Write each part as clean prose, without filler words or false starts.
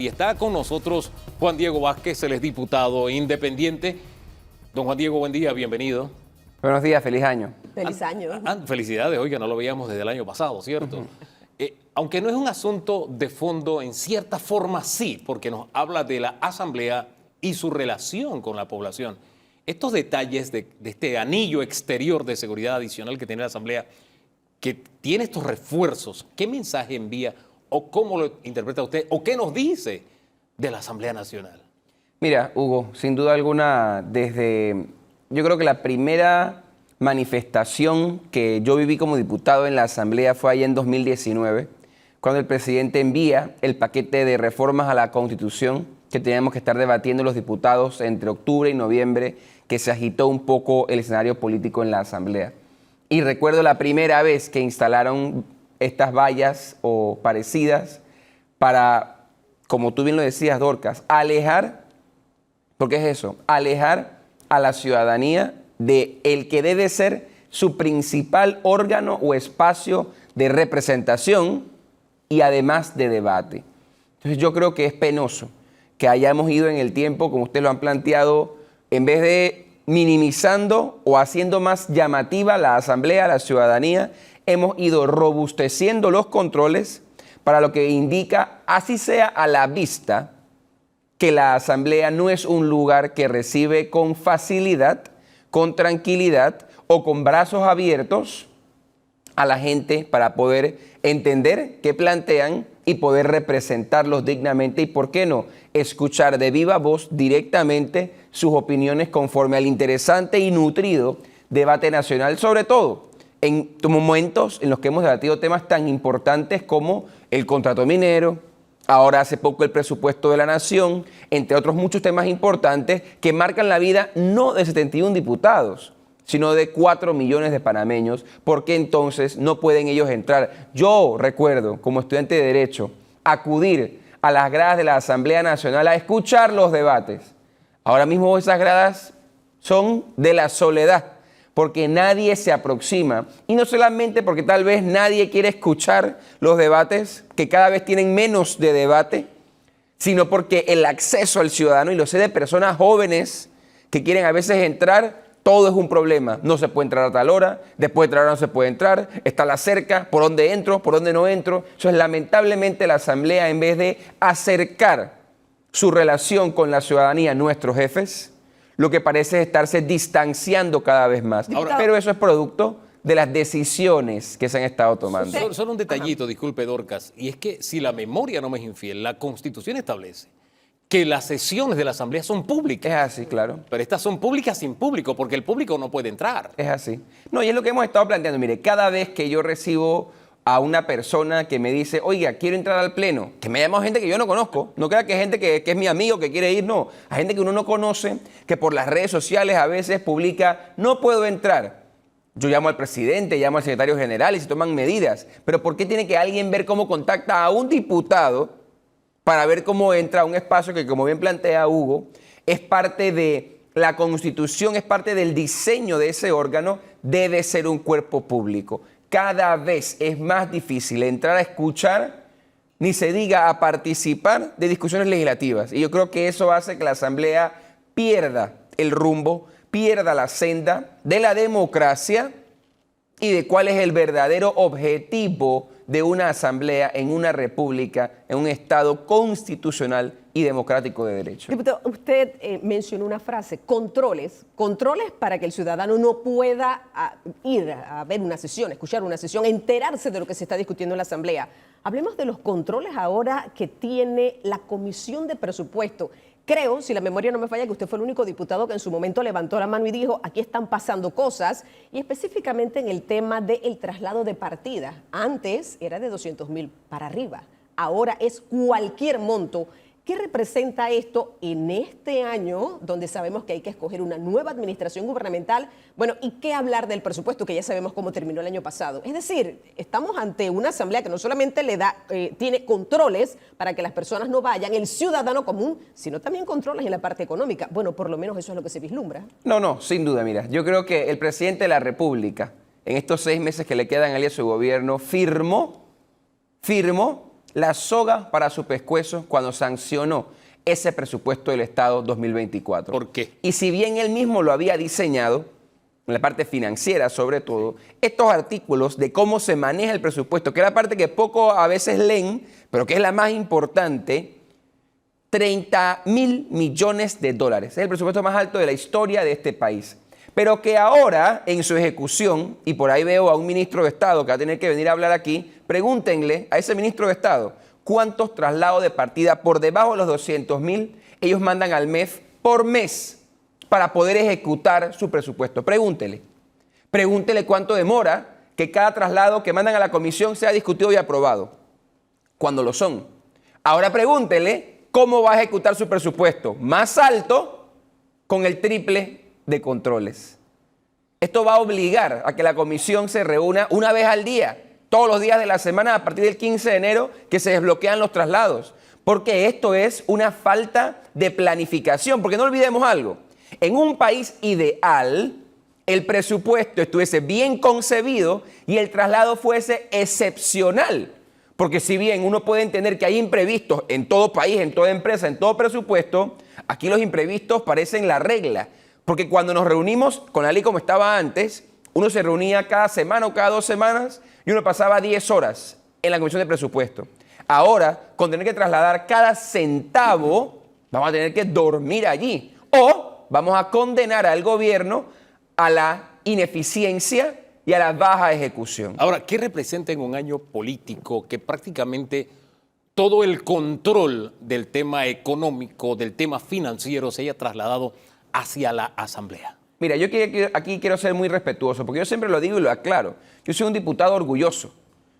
Y está con nosotros Juan Diego Vázquez, él es diputado independiente. Don Juan Diego, buen día, bienvenido. Buenos días, feliz año. Feliz año. Felicidades, oiga, no lo veíamos desde el año pasado, ¿cierto? Aunque no es un asunto de fondo, en cierta forma sí, porque nos habla de la Asamblea y su relación con la población. Estos detalles de este anillo exterior de seguridad adicional que tiene la Asamblea, que tiene estos refuerzos, ¿qué mensaje envía o cómo lo interpreta usted o qué nos dice de la Asamblea Nacional? Mira, Hugo, sin duda alguna, yo creo que la primera manifestación que yo viví como diputado en la Asamblea fue allá en 2019, cuando el presidente envía el paquete de reformas a la Constitución que teníamos que estar debatiendo los diputados entre octubre y noviembre, que se agitó un poco el escenario político en la Asamblea. Y recuerdo la primera vez que instalaron estas vallas o parecidas para, como tú bien lo decías, Dorcas, alejar, porque es eso, alejar a la ciudadanía de el que debe ser su principal órgano o espacio de representación y además de debate. Entonces yo creo que es penoso que hayamos ido en el tiempo, como ustedes lo han planteado, en vez de minimizando o haciendo más llamativa la Asamblea, la ciudadanía, hemos ido robusteciendo los controles para lo que indica, así sea a la vista, que la Asamblea no es un lugar que recibe con facilidad, con tranquilidad o con brazos abiertos a la gente para poder entender qué plantean y poder representarlos dignamente y, ¿por qué no?, escuchar de viva voz directamente sus opiniones conforme al interesante y nutrido debate nacional, sobre todo en momentos en los que hemos debatido temas tan importantes como el contrato minero, ahora hace poco el presupuesto de la nación, entre otros muchos temas importantes que marcan la vida no de 71 diputados, sino de 4 millones de panameños. ¿Por qué entonces no pueden ellos entrar? Yo recuerdo, como estudiante de Derecho, acudir a las gradas de la Asamblea Nacional a escuchar los debates. Ahora mismo esas gradas son de la soledad, porque nadie se aproxima, y no solamente porque tal vez nadie quiere escuchar los debates, que cada vez tienen menos de debate, sino porque el acceso al ciudadano, y lo sé de personas jóvenes que quieren a veces entrar, todo es un problema. No se puede entrar a tal hora, después de tal hora no se puede entrar, está la cerca, por dónde entro, por dónde no entro. Eso es lamentablemente la Asamblea, en vez de acercar su relación con la ciudadanía, nuestros jefes, lo que parece es estarse distanciando cada vez más. Ahora, pero eso es producto de las decisiones que se han estado tomando. Solo un detallito, disculpe, Dorcas, y es que si la memoria no me es infiel, la Constitución establece que las sesiones de la Asamblea son públicas. Es así, claro. Pero estas son públicas sin público, porque el público no puede entrar. Es así. No, y es lo que hemos estado planteando. Mire, cada vez que yo recibo a una persona que me dice, oiga, quiero entrar al pleno, que me llama gente que yo no conozco, no crea que es gente que es mi amigo, que quiere ir, no. Hay gente que uno no conoce, que por las redes sociales a veces publica, no puedo entrar. Yo llamo al presidente, llamo al secretario general y se toman medidas. Pero ¿por qué tiene que alguien ver cómo contacta a un diputado para ver cómo entra a un espacio que, como bien plantea Hugo, es parte de la Constitución, es parte del diseño de ese órgano, debe ser un cuerpo público? Cada vez es más difícil entrar a escuchar, ni se diga a participar de discusiones legislativas. Y yo creo que eso hace que la Asamblea pierda el rumbo, pierda la senda de la democracia y de cuál es el verdadero objetivo de una asamblea en una república, en un Estado constitucional y democrático de derecho. Diputado, usted mencionó una frase, controles para que el ciudadano no pueda ir a ver una sesión, escuchar una sesión, enterarse de lo que se está discutiendo en la asamblea. Hablemos de los controles ahora que tiene la Comisión de Presupuesto. Creo, si la memoria no me falla, que usted fue el único diputado que en su momento levantó la mano y dijo, aquí están pasando cosas, y específicamente en el tema del traslado de partidas. Antes era de 200.000 para arriba, ahora es cualquier monto. ¿Qué representa esto en este año, donde sabemos que hay que escoger una nueva administración gubernamental? Bueno, ¿y qué hablar del presupuesto, que ya sabemos cómo terminó el año pasado? Es decir, estamos ante una asamblea que no solamente tiene controles para que las personas no vayan, el ciudadano común, sino también controles en la parte económica. Bueno, por lo menos eso es lo que se vislumbra. No, sin duda, mira, yo creo que el presidente de la República, en estos 6 meses que le quedan a él y a su gobierno, firmó la soga para su pescuezo cuando sancionó ese presupuesto del Estado 2024. ¿Por qué? Y si bien él mismo lo había diseñado, en la parte financiera sobre todo, estos artículos de cómo se maneja el presupuesto, que es la parte que poco a veces leen, pero que es la más importante, 30.000 millones de dólares. Es el presupuesto más alto de la historia de este país. Pero que ahora, en su ejecución, y por ahí veo a un ministro de Estado que va a tener que venir a hablar aquí, pregúntenle a ese ministro de Estado cuántos traslados de partida por debajo de los 200.000 ellos mandan al MEF por mes para poder ejecutar su presupuesto. Pregúntele. Pregúntele cuánto demora que cada traslado que mandan a la comisión sea discutido y aprobado, cuando lo son. Ahora pregúntele cómo va a ejecutar su presupuesto más alto con el triple de controles. Esto va a obligar a que la comisión se reúna una vez al día, todos los días de la semana a partir del 15 de enero que se desbloquean los traslados, porque esto es una falta de planificación, porque no olvidemos algo, en un país ideal el presupuesto estuviese bien concebido y el traslado fuese excepcional, porque si bien uno puede entender que hay imprevistos en todo país, en toda empresa, en todo presupuesto, aquí los imprevistos parecen la regla. Porque cuando nos reunimos con la ley como estaba antes, uno se reunía cada semana o cada 2 semanas y uno pasaba 10 horas en la comisión de presupuesto. Ahora, con tener que trasladar cada centavo, vamos a tener que dormir allí. O vamos a condenar al gobierno a la ineficiencia y a la baja ejecución. Ahora, ¿qué representa en un año político que prácticamente todo el control del tema económico, del tema financiero se haya trasladado hacia la Asamblea? Mira, yo aquí quiero ser muy respetuoso, porque yo siempre lo digo y lo aclaro. Yo soy un diputado orgulloso.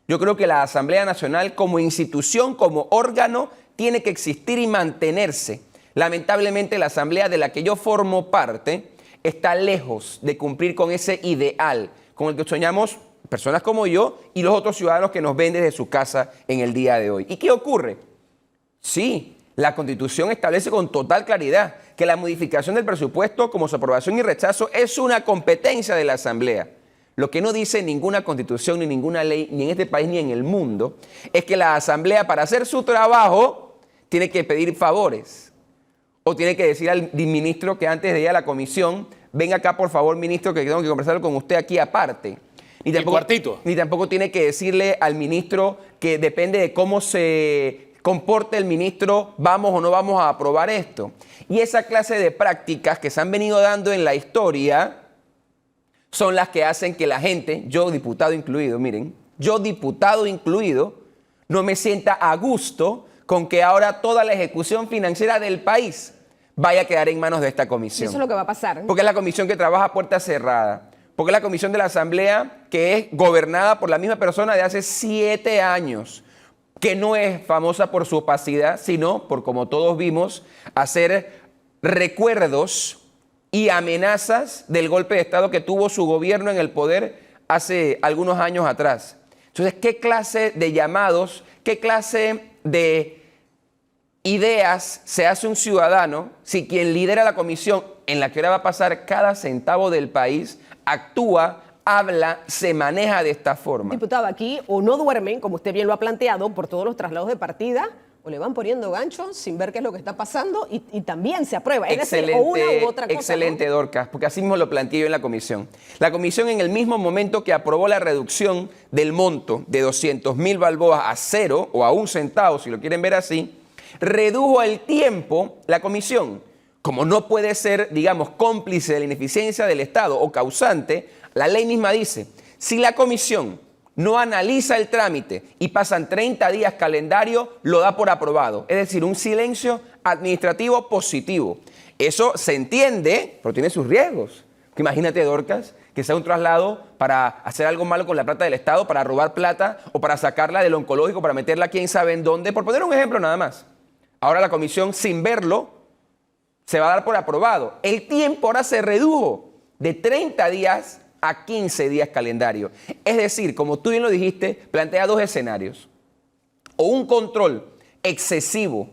Yo creo que la Asamblea Nacional como institución, como órgano, tiene que existir y mantenerse. Lamentablemente, la Asamblea de la que yo formo parte está lejos de cumplir con ese ideal con el que soñamos personas como yo y los otros ciudadanos que nos ven desde su casa en el día de hoy. ¿Y qué ocurre? Sí, la Constitución establece con total claridad que la modificación del presupuesto, como su aprobación y rechazo, es una competencia de la Asamblea. Lo que no dice ninguna Constitución, ni ninguna ley, ni en este país, ni en el mundo, es que la Asamblea, para hacer su trabajo, tiene que pedir favores. O tiene que decir al ministro que antes de ir a la comisión, venga acá, por favor, ministro, que tengo que conversar con usted aquí aparte. Ni tampoco tiene que decirle al ministro que depende de cómo se comporte el ministro, vamos o no vamos a aprobar esto. Y esa clase de prácticas que se han venido dando en la historia son las que hacen que la gente, yo diputado incluido, miren, yo diputado incluido, no me sienta a gusto con que ahora toda la ejecución financiera del país vaya a quedar en manos de esta comisión. Eso es lo que va a pasar. Porque es la comisión que trabaja a puerta cerrada. Porque es la comisión de la Asamblea que es gobernada por la misma persona de hace 7 años. Que no es famosa por su opacidad, sino por, como todos vimos, hacer recuerdos y amenazas del golpe de Estado que tuvo su gobierno en el poder hace algunos años atrás. Entonces, ¿qué clase de llamados, qué clase de ideas se hace un ciudadano si quien lidera la comisión en la que ahora va a pasar cada centavo del país actúa, habla, se maneja de esta forma? Diputado, aquí o no duermen, como usted bien lo ha planteado, por todos los traslados de partida, o le van poniendo ganchos sin ver qué es lo que está pasando y también se aprueba. Es decir, o una u otra cosa. Excelente, ¿no? Dorcas, porque así mismo lo planteé yo en la comisión. La comisión, en el mismo momento que aprobó la reducción del monto de 200.000 balboas a 0 o a 1 centavo, si lo quieren ver así, redujo el tiempo, la comisión, como no puede ser, digamos, cómplice de la ineficiencia del Estado o causante, la ley misma dice, si la comisión no analiza el trámite y pasan 30 días calendario, lo da por aprobado. Es decir, un silencio administrativo positivo. Eso se entiende, pero tiene sus riesgos. Porque imagínate, Dorcas, que sea un traslado para hacer algo malo con la plata del Estado, para robar plata o para sacarla del oncológico, para meterla quién sabe en dónde, por poner un ejemplo nada más. Ahora la comisión, sin verlo, se va a dar por aprobado. El tiempo ahora se redujo de 30 días a 15 días calendario. Es decir, como tú bien lo dijiste, plantea 2 escenarios. O un control excesivo,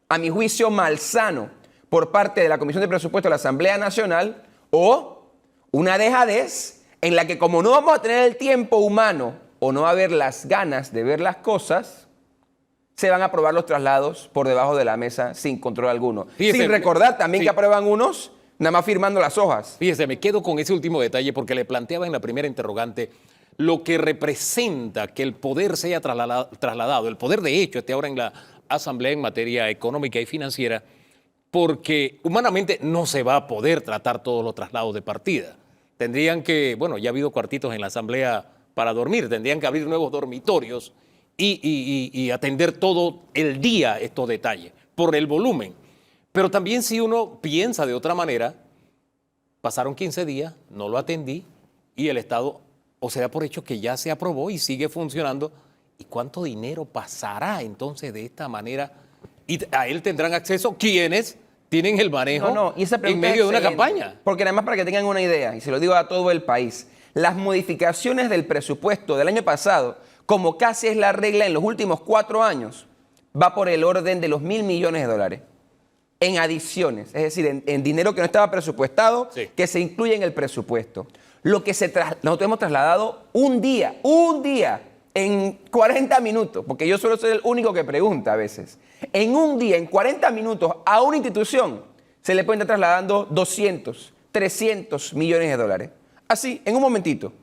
a mi juicio malsano, por parte de la Comisión de Presupuesto de la Asamblea Nacional, o una dejadez en la que, como no vamos a tener el tiempo humano o no va a haber las ganas de ver las cosas, se van a aprobar los traslados por debajo de la mesa sin control alguno. Fíjese, sin recordar también sí. que aprueban unos nada más firmando las hojas. Fíjese, me quedo con ese último detalle porque le planteaba en la primera interrogante lo que representa que el poder sea trasladado, el poder de hecho esté ahora en la Asamblea en materia económica y financiera, porque humanamente no se va a poder tratar todos los traslados de partida. Tendrían que, bueno, ya ha habido cuartitos en la Asamblea para dormir, tendrían que abrir nuevos dormitorios y atender todo el día estos detalles, por el volumen. Pero también si uno piensa de otra manera, pasaron 15 días, no lo atendí y el Estado, o sea, por hecho que ya se aprobó y sigue funcionando. ¿Y cuánto dinero pasará entonces de esta manera? Y a él tendrán acceso quienes tienen el manejo Y esa en pregunta medio es de una excelente, campaña. Porque nada más para que tengan una idea, y se lo digo a todo el país, las modificaciones del presupuesto del año pasado, como casi es la regla en los últimos 4 años, va por el orden de los $1.000 millones en adiciones, es decir, en dinero que no estaba presupuestado, Sí. que se incluye en el presupuesto. Lo que nosotros hemos trasladado un día, en 40 minutos, porque yo suelo ser el único que pregunta a veces. En un día, en 40 minutos, a una institución se le pueden estar trasladando 200, 300 millones de dólares. Así, en un momentito.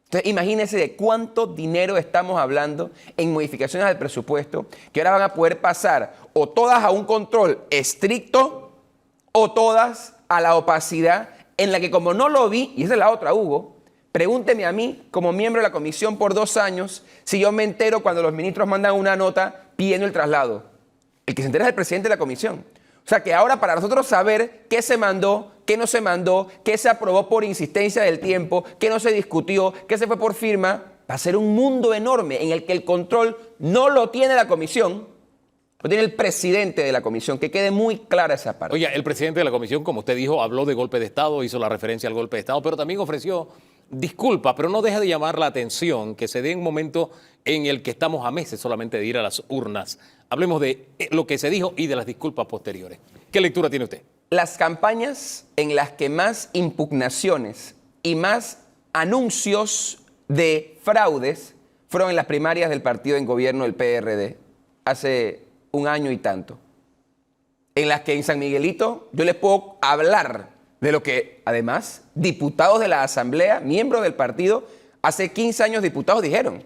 Entonces, imagínense de cuánto dinero estamos hablando en modificaciones al presupuesto, que ahora van a poder pasar o todas a un control estricto o todas a la opacidad en la que como no lo vi, y esa es la otra, Hugo, pregúnteme a mí como miembro de la comisión por 2 años si yo me entero cuando los ministros mandan una nota pidiendo el traslado. El que se entera es el presidente de la comisión. O sea que ahora para nosotros saber qué se mandó, qué no se mandó, qué se aprobó por insistencia del tiempo, qué no se discutió, qué se fue por firma, va a ser un mundo enorme en el que el control no lo tiene la comisión, lo tiene el presidente de la comisión, que quede muy clara esa parte. Oye, el presidente de la comisión, como usted dijo, habló de golpe de Estado, hizo la referencia al golpe de Estado, pero también ofreció disculpas, pero no deja de llamar la atención que se dé un momento en el que estamos a meses solamente de ir a las urnas. Hablemos de lo que se dijo y de las disculpas posteriores. ¿Qué lectura tiene usted? Las campañas en las que más impugnaciones y más anuncios de fraudes fueron en las primarias del partido en gobierno, el PRD, hace 1 año y tanto. En las que en San Miguelito yo les puedo hablar de lo que, además, diputados de la Asamblea, miembros del partido, hace 15 años diputados dijeron,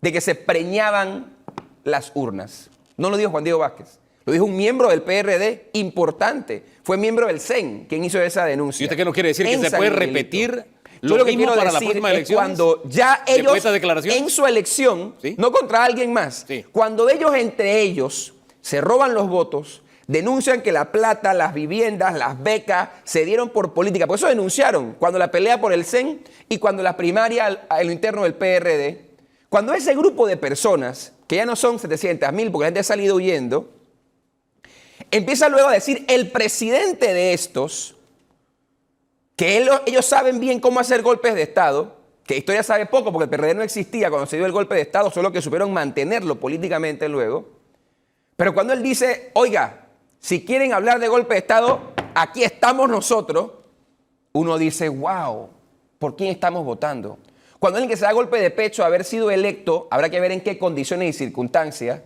de que se preñaban las urnas. No lo dijo Juan Diego Vázquez, lo dijo un miembro del PRD importante, fue miembro del CEN quien hizo esa denuncia. ¿Y usted qué nos quiere decir? ¿Que En se San puede Miguelito. repetir Yo lo que mismo quiero para la decir próxima es elección? cuando ya ellos, declaración? en su elección, ¿Sí? no contra alguien más, Sí. cuando ellos entre ellos se roban los votos, denuncian que la plata, las viviendas, las becas se dieron por política. Por eso denunciaron cuando la pelea por el CEN y cuando la primaria a lo interno del PRD. Cuando ese grupo de personas, que ya no son 700.000 porque la gente ha salido huyendo, empieza luego a decir el presidente de estos, que ellos saben bien cómo hacer golpes de Estado, que historia sabe poco porque el PRD no existía cuando se dio el golpe de Estado, solo que supieron mantenerlo políticamente luego. Pero cuando él dice, oiga, si quieren hablar de golpe de Estado, aquí estamos nosotros, uno dice, wow, ¿por quién estamos votando? Cuando alguien que se da golpe de pecho a haber sido electo, habrá que ver en qué condiciones y circunstancias,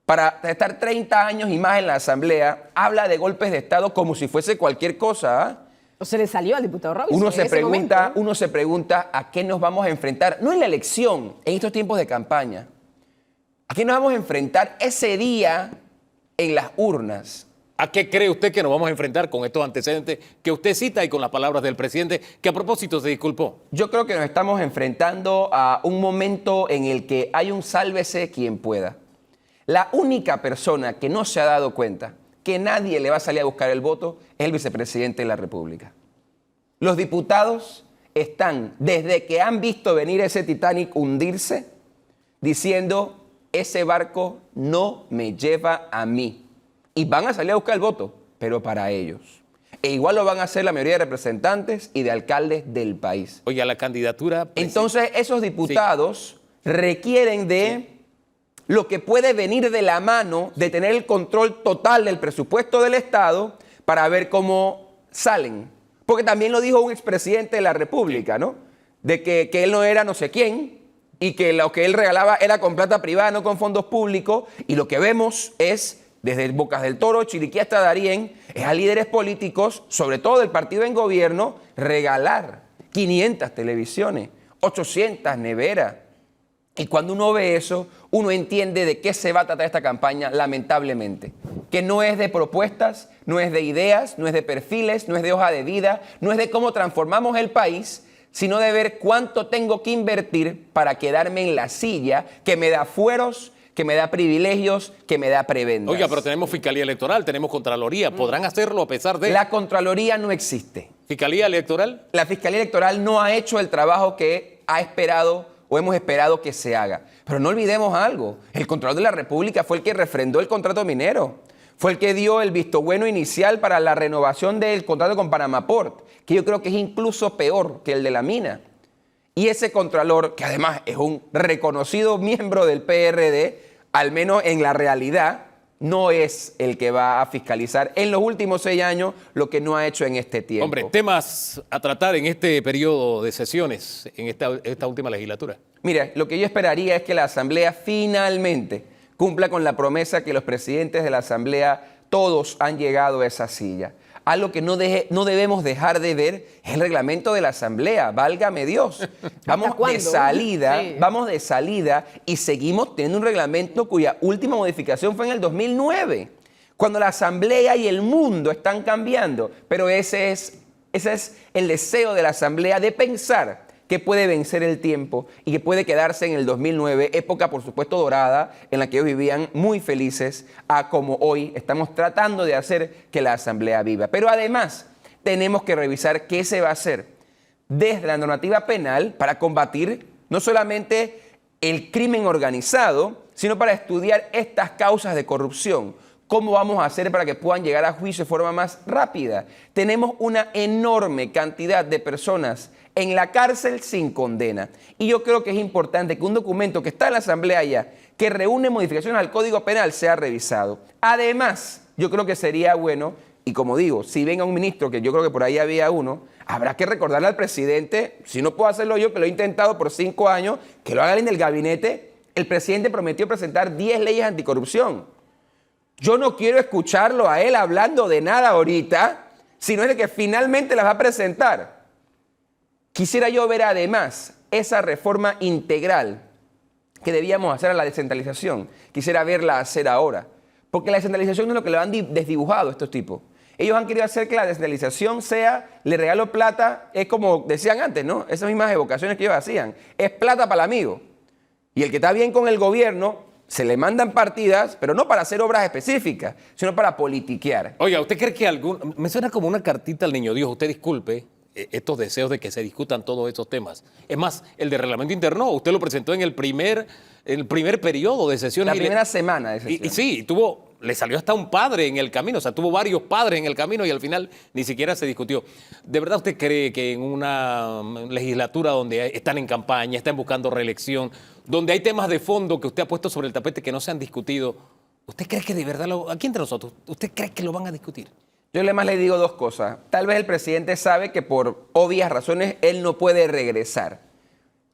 para estar 30 años y más en la Asamblea, habla de golpes de Estado como si fuese cualquier cosa, ¿ah? O se le salió al diputado Robinson. Uno en se ese momento. pregunta a qué nos vamos a enfrentar, no en la elección, en estos tiempos de campaña. ¿A qué nos vamos a enfrentar ese día en las urnas? ¿A qué cree usted que nos vamos a enfrentar con estos antecedentes que usted cita y con las palabras del presidente, que a propósito se disculpó? Yo creo que nos estamos enfrentando a un momento en el que hay un sálvese quien pueda. La única persona que no se ha dado cuenta que nadie le va a salir a buscar el voto es el vicepresidente de la República. Los diputados están, desde que han visto venir ese Titanic hundirse, diciendo, ese barco no me lleva a mí. Y van a salir a buscar el voto, pero para ellos. E igual lo van a hacer la mayoría de representantes y de alcaldes del país. Oye, la candidatura... Entonces, esos diputados requieren de lo que puede venir de la mano de tener el control total del presupuesto del Estado para ver cómo salen. Porque también lo dijo un expresidente de la República, ¿no? De que él no era no sé quién, y que lo que él regalaba era con plata privada, no con fondos públicos, y lo que vemos es, desde Bocas del Toro, Chiriquí hasta Darién, es a líderes políticos, sobre todo del partido en gobierno, regalar 500 televisiones, 800 neveras. Y cuando uno ve eso, uno entiende de qué se va a tratar esta campaña, lamentablemente. Que no es de propuestas, no es de ideas, no es de perfiles, no es de hoja de vida, no es de cómo transformamos el país, sino de ver cuánto tengo que invertir para quedarme en la silla, que me da fueros, que me da privilegios, que me da prebendas. Oiga, pero tenemos Fiscalía Electoral, tenemos Contraloría. ¿Podrán hacerlo a pesar de...? La Contraloría no existe. ¿Fiscalía Electoral? La Fiscalía Electoral no ha hecho el trabajo que ha esperado o hemos esperado que se haga. Pero no olvidemos algo. El Contralor de la República fue el que refrendó el contrato minero. Fue el que dio el visto bueno inicial para la renovación del contrato con Panama Port, que yo creo que es incluso peor que el de la mina. Y ese Contralor, que además es un reconocido miembro del PRD, al menos en la realidad, no es el que va a fiscalizar en los últimos 6 años lo que no ha hecho en este tiempo. Hombre, temas a tratar en este periodo de sesiones, en esta última legislatura. Mira, lo que yo esperaría es que la Asamblea finalmente cumpla con la promesa que los presidentes de la Asamblea todos han llegado a esa silla. Algo que no debemos dejar de ver es el reglamento de la Asamblea, válgame Dios. Vamos de salida, sí. Vamos de salida y seguimos teniendo un reglamento cuya última modificación fue en el 2009, cuando la Asamblea y el mundo están cambiando. Pero ese es el deseo de la Asamblea de pensar que puede vencer el tiempo y que puede quedarse en el 2009, época por supuesto dorada, en la que ellos vivían muy felices, a como hoy estamos tratando de hacer que la Asamblea viva. Pero además tenemos que revisar qué se va a hacer desde la normativa penal para combatir no solamente el crimen organizado, sino para estudiar estas causas de corrupción. ¿Cómo vamos a hacer para que puedan llegar a juicio de forma más rápida? Tenemos una enorme cantidad de personas en la cárcel sin condena. Y yo creo que es importante que un documento que está en la Asamblea ya, que reúne modificaciones al Código Penal, sea revisado. Además, yo creo que sería bueno, y como digo, si venga un ministro, que yo creo que por ahí había uno, habrá que recordarle al presidente, si no puedo hacerlo yo, que lo he intentado por 5 años, que lo haga alguien del gabinete. El presidente prometió presentar 10 leyes anticorrupción. Yo no quiero escucharlo a él hablando de nada ahorita, sino de que finalmente las va a presentar. Quisiera yo ver además esa reforma integral que debíamos hacer a la descentralización. Quisiera verla hacer ahora. Porque la descentralización no es lo que le han desdibujado a estos tipos. Ellos han querido hacer que la descentralización sea, le regalo plata, es como decían antes, ¿no? Esas mismas evocaciones que ellos hacían. Es plata para el amigo. Y el que está bien con el gobierno, se le mandan partidas, pero no para hacer obras específicas, sino para politiquear. Oiga, ¿usted cree que me suena como una cartita al niño Dios? Usted disculpe estos deseos de que se discutan todos estos temas. Es más, el de reglamento interno, usted lo presentó en el primer periodo de sesiones. La primera semana de sesiones. Y sí, le salió hasta un padre en el camino, o sea, tuvo varios padres en el camino y al final ni siquiera se discutió. ¿De verdad usted cree que en una legislatura donde están en campaña, están buscando reelección, donde hay temas de fondo que usted ha puesto sobre el tapete que no se han discutido, usted cree que de verdad, aquí entre nosotros, usted cree que lo van a discutir? Yo además le digo 2 cosas. Tal vez el presidente sabe que por obvias razones él no puede regresar.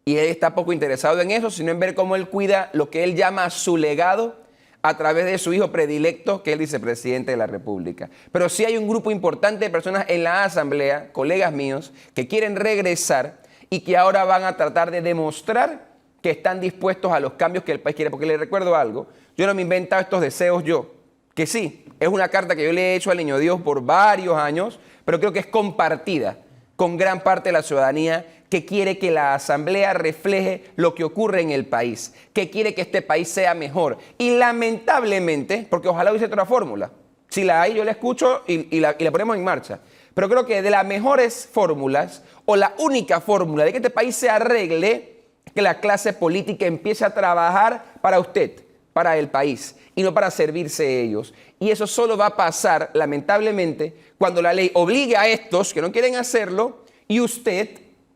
Y él está poco interesado en eso, sino en ver cómo él cuida lo que él llama su legado a través de su hijo predilecto, que es el vicepresidente de la República. Pero sí hay un grupo importante de personas en la Asamblea, colegas míos, que quieren regresar y que ahora van a tratar de demostrar que están dispuestos a los cambios que el país quiere. Porque les recuerdo algo, yo no me he inventado estos deseos yo, que sí, es una carta que yo le he hecho al Niño Dios por varios años, pero creo que es compartida con gran parte de la ciudadanía que quiere que la Asamblea refleje lo que ocurre en el país, que quiere que este país sea mejor. Y lamentablemente, porque ojalá hubiese otra fórmula, si la hay yo la escucho y la ponemos en marcha, pero creo que de las mejores fórmulas o la única fórmula de que este país se arregle, que la clase política empiece a trabajar para usted, para el país, y no para servirse ellos. Y eso solo va a pasar, lamentablemente, cuando la ley obligue a estos que no quieren hacerlo y usted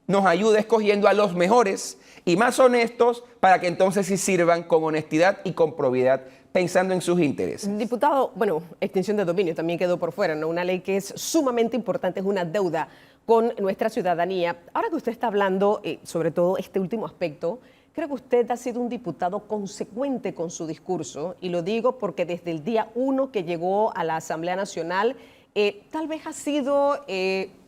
nos ayude escogiendo a los mejores y más honestos para que entonces sí sirvan con honestidad y con probidad, pensando en sus intereses. Diputado, bueno, extinción de dominio también quedó por fuera, ¿no? Una ley que es sumamente importante, es una deuda con nuestra ciudadanía. Ahora que usted está hablando sobre todo este último aspecto, Creo que usted ha sido un diputado consecuente con su discurso, y lo digo porque desde el día 1 que llegó a la Asamblea Nacional, tal vez ha sido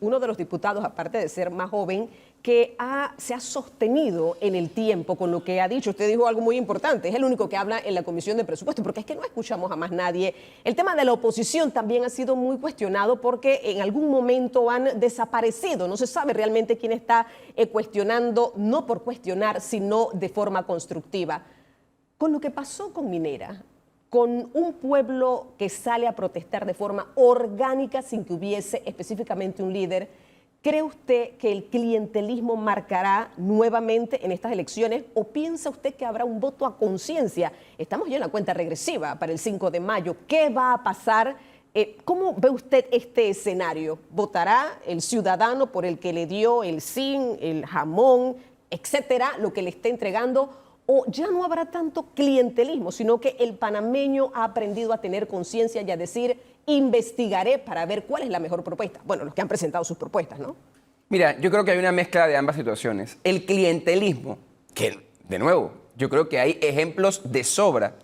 uno de los diputados, aparte de ser más joven, que se ha sostenido en el tiempo con lo que ha dicho. Usted dijo algo muy importante, es el único que habla en la Comisión de Presupuestos, porque es que no escuchamos a más nadie. El tema de la oposición también ha sido muy cuestionado porque en algún momento han desaparecido. No se sabe realmente quién está cuestionando, no por cuestionar, sino de forma constructiva. Con lo que pasó con Minera, con un pueblo que sale a protestar de forma orgánica sin que hubiese específicamente un líder, ¿cree usted que el clientelismo marcará nuevamente en estas elecciones o piensa usted que habrá un voto a conciencia? Estamos ya en la cuenta regresiva para el 5 de mayo. ¿Qué va a pasar? ¿Cómo ve usted este escenario? ¿Votará el ciudadano por el que le dio el zinc, el jamón, etcétera, lo que le esté entregando? ¿O ya no habrá tanto clientelismo, sino que el panameño ha aprendido a tener conciencia y a decir, investigaré para ver cuál es la mejor propuesta? Bueno, los que han presentado sus propuestas, ¿no? Mira, yo creo que hay una mezcla de ambas situaciones. El clientelismo, que de nuevo, yo creo que hay ejemplos de sobra,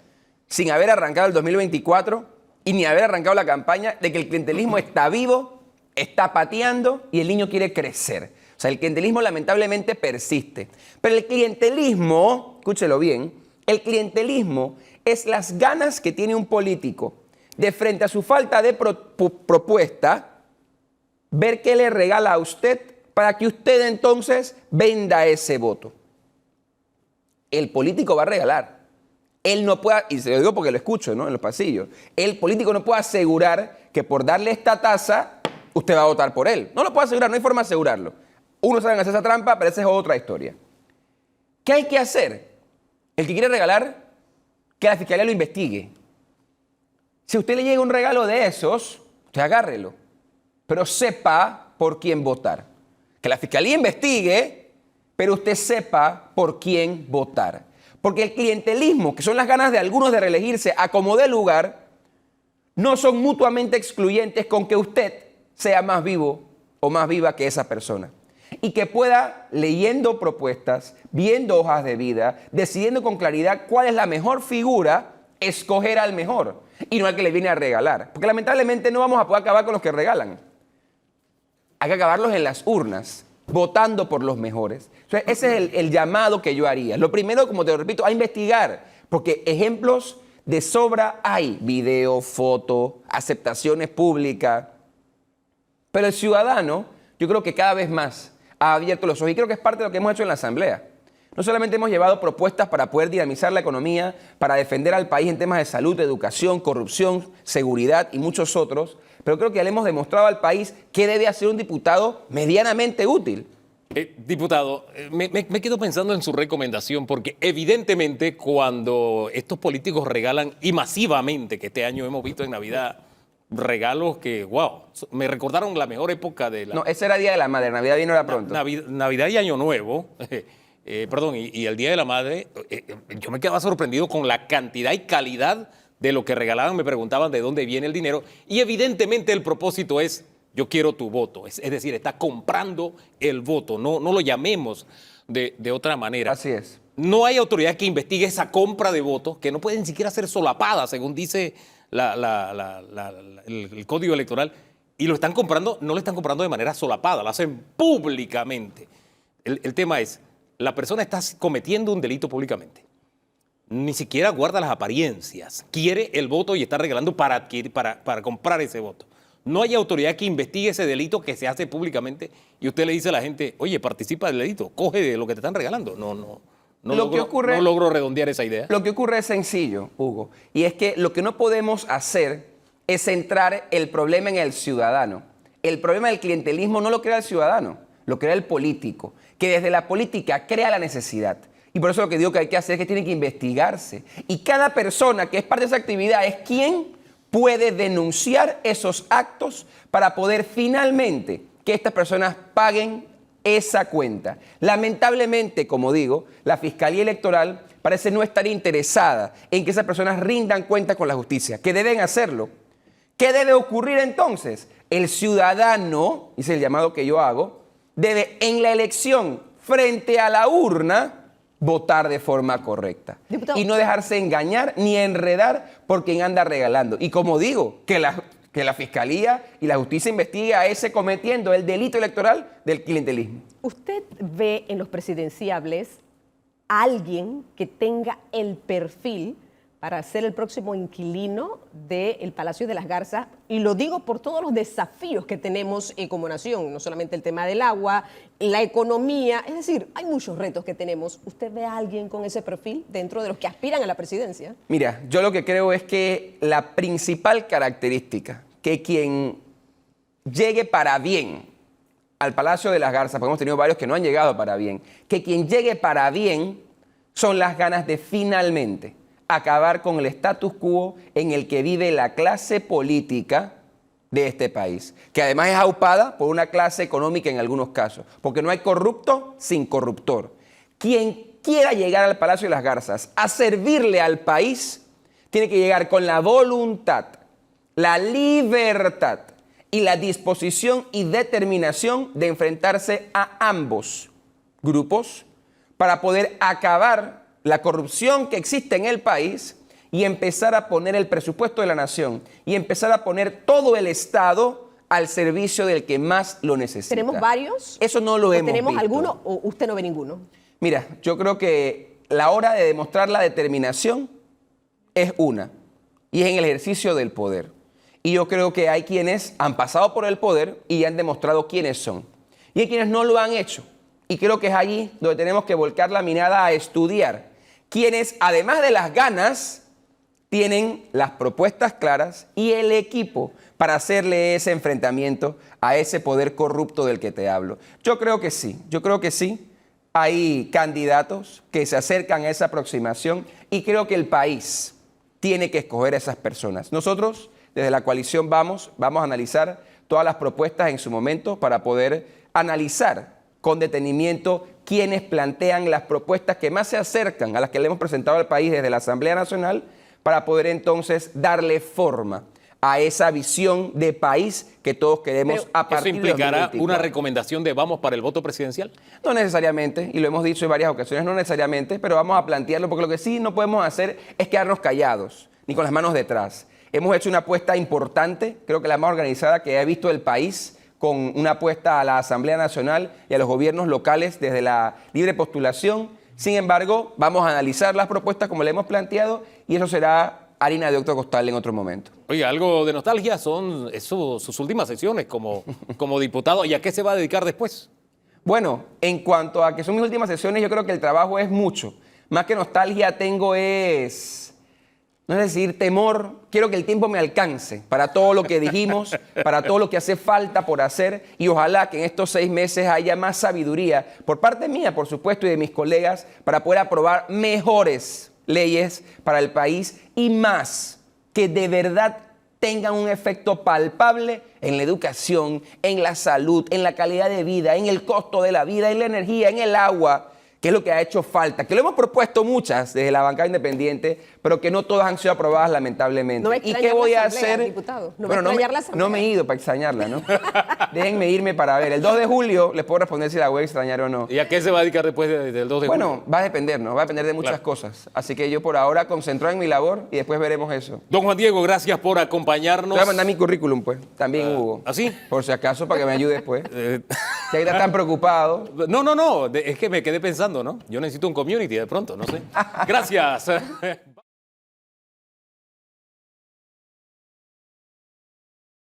sin haber arrancado el 2024 y ni haber arrancado la campaña, de que el clientelismo está vivo, está pateando y el niño quiere crecer. O sea, el clientelismo lamentablemente persiste. Pero el clientelismo, escúchelo bien, el clientelismo es las ganas que tiene un político de frente a su falta de propuesta, ver qué le regala a usted para que usted entonces venda ese voto. El político va a regalar. Él no puede, y se lo digo porque lo escucho, ¿no?, en los pasillos, el político no puede asegurar que por darle esta tasa usted va a votar por él. No lo puede asegurar, no hay forma de asegurarlo. Uno sabe hacer esa trampa, pero esa es otra historia. ¿Qué hay que hacer? El que quiere regalar, que la fiscalía lo investigue. Si a usted le llega un regalo de esos, usted agárrelo, pero sepa por quién votar. Que la fiscalía investigue, pero usted sepa por quién votar. Porque el clientelismo, que son las ganas de algunos de reelegirse a como dé lugar, no son mutuamente excluyentes con que usted sea más vivo o más viva que esa persona. Y que pueda, leyendo propuestas, viendo hojas de vida, decidiendo con claridad cuál es la mejor figura, escoger al mejor y no al que le viene a regalar. Porque lamentablemente no vamos a poder acabar con los que regalan. Hay que acabarlos en las urnas, votando por los mejores. Entonces, ese es el llamado que yo haría. Lo primero, como te lo repito, a investigar, porque ejemplos de sobra hay. Video, foto, aceptaciones públicas. Pero el ciudadano, yo creo que cada vez más ha abierto los ojos y creo que es parte de lo que hemos hecho en la Asamblea. No solamente hemos llevado propuestas para poder dinamizar la economía, para defender al país en temas de salud, educación, corrupción, seguridad y muchos otros, pero creo que ya le hemos demostrado al país que debe hacer un diputado medianamente útil. Diputado, me quedo pensando en su recomendación, porque evidentemente cuando estos políticos regalan, y masivamente, que este año hemos visto en Navidad, regalos que, wow, me recordaron la mejor época de la... No, ese era Día de la Madre, Navidad vino ahora pronto. Navidad y Año Nuevo, perdón, y el Día de la Madre, yo me quedaba sorprendido con la cantidad y calidad de lo que regalaban, me preguntaban de dónde viene el dinero, y evidentemente el propósito es, yo quiero tu voto, es decir, está comprando el voto, no lo llamemos de otra manera. Así es. No hay autoridad que investigue esa compra de votos, que no puede ni siquiera ser solapada, según dice el Código Electoral, y lo están comprando, no lo están comprando de manera solapada, lo hacen públicamente. El tema es, la persona está cometiendo un delito públicamente. Ni siquiera guarda las apariencias, quiere el voto y está regalando para adquirir, para comprar ese voto. No hay autoridad que investigue ese delito que se hace públicamente y usted le dice a la gente, oye, participa del delito, coge de lo que te están regalando. No logro redondear esa idea. Lo que ocurre es sencillo, Hugo, y es que lo que no podemos hacer es centrar el problema en el ciudadano. El problema del clientelismo no lo crea el ciudadano, lo crea el político, que desde la política crea la necesidad. Y por eso lo que digo que hay que hacer es que tiene que investigarse. Y cada persona que es parte de esa actividad es quien puede denunciar esos actos para poder finalmente que estas personas paguen esa cuenta. Lamentablemente, como digo, la Fiscalía Electoral parece no estar interesada en que esas personas rindan cuenta con la justicia, que deben hacerlo. ¿Qué debe ocurrir entonces? El ciudadano, ese es el llamado que yo hago, debe en la elección frente a la urna votar de forma correcta. Diputado. Y no dejarse engañar ni enredar por quien anda regalando. Y como digo, que la Fiscalía y la Justicia investigue a ese cometiendo el delito electoral del clientelismo. ¿Usted ve en los presidenciables a alguien que tenga el perfil para ser el próximo inquilino del Palacio de las Garzas? Y lo digo por todos los desafíos que tenemos como nación, no solamente el tema del agua, la economía, es decir, hay muchos retos que tenemos. ¿Usted ve a alguien con ese perfil dentro de los que aspiran a la presidencia? Mira, yo lo que creo es que la principal característica que quien llegue para bien al Palacio de las Garzas, porque hemos tenido varios que no han llegado para bien, que quien llegue para bien son las ganas de finalmente acabar con el status quo en el que vive la clase política de este país, que además es aupada por una clase económica en algunos casos, porque no hay corrupto sin corruptor. Quien quiera llegar al Palacio de las Garzas a servirle al país, tiene que llegar con la voluntad, la libertad y la disposición y determinación de enfrentarse a ambos grupos para poder acabar la corrupción que existe en el país y empezar a poner el presupuesto de la nación y empezar a poner todo el Estado al servicio del que más lo necesita. ¿Tenemos varios? Eso no lo hemos ¿Tenemos visto. alguno o usted no ve ninguno? Mira, yo creo que la hora de demostrar la determinación es una, y es en el ejercicio del poder. Y yo creo que hay quienes han pasado por el poder y han demostrado quiénes son. Y hay quienes no lo han hecho. Y creo que es allí donde tenemos que volcar la mirada a estudiar quienes, además de las ganas, tienen las propuestas claras y el equipo para hacerle ese enfrentamiento a ese poder corrupto del que te hablo. Yo creo que sí. Hay candidatos que se acercan a esa aproximación y creo que el país tiene que escoger a esas personas. Nosotros, desde la coalición vamos a analizar todas las propuestas en su momento para poder analizar con detenimiento quienes plantean las propuestas que más se acercan a las que le hemos presentado al país desde la Asamblea Nacional para poder entonces darle forma a esa visión de país que todos queremos Pero, a partir ¿eso de implicará 2024. una recomendación de vamos para el voto presidencial? No necesariamente, y lo hemos dicho en varias ocasiones, no necesariamente, pero vamos a plantearlo porque lo que sí no podemos hacer es quedarnos callados, ni con las manos detrás. Hemos hecho una apuesta importante, creo que la más organizada que ha visto el país, con una apuesta a la Asamblea Nacional y a los gobiernos locales desde la libre postulación. Sin embargo, vamos a analizar las propuestas como le hemos planteado y eso será harina de otro costal en otro momento. Oiga, algo de nostalgia son sus últimas sesiones como diputado. ¿Y a qué se va a dedicar después? Bueno, en cuanto a que son mis últimas sesiones, yo creo que el trabajo es mucho. Más que nostalgia tengo no es decir, temor. Quiero que el tiempo me alcance para todo lo que dijimos, para todo lo que hace falta por hacer y ojalá que en estos 6 meses haya más sabiduría por parte mía, por supuesto, y de mis colegas para poder aprobar mejores leyes para el país y más que de verdad tengan un efecto palpable en la educación, en la salud, en la calidad de vida, en el costo de la vida, en la energía, en el agua, que es lo que ha hecho falta, que lo hemos propuesto muchas desde la bancada independiente, pero que no todas han sido aprobadas lamentablemente. ¿No va a ¿Y extrañar qué voy la a asamblea, hacer? diputado? ¿No va a Bueno, extrañar la asamblea? no me he ido para extrañarla, ¿no? Déjenme irme para ver. El 2 de julio les puedo responder si la voy a extrañar o no. ¿Y a qué se va a dedicar después del 2 de julio? Bueno, va a depender, ¿no? Va a depender de muchas Claro. cosas. Así que yo por ahora concentrado en mi labor y después veremos eso. Don Juan Diego, gracias por acompañarnos. Te voy a mandar mi currículum, pues. También, Hugo. ¿Ah, sí? Por si acaso, para que me ayudes, pues. Eh, Que ahí estás tan preocupado. no, es que me quedé pensando, ¿no? Yo necesito un community de pronto, no sé. Gracias.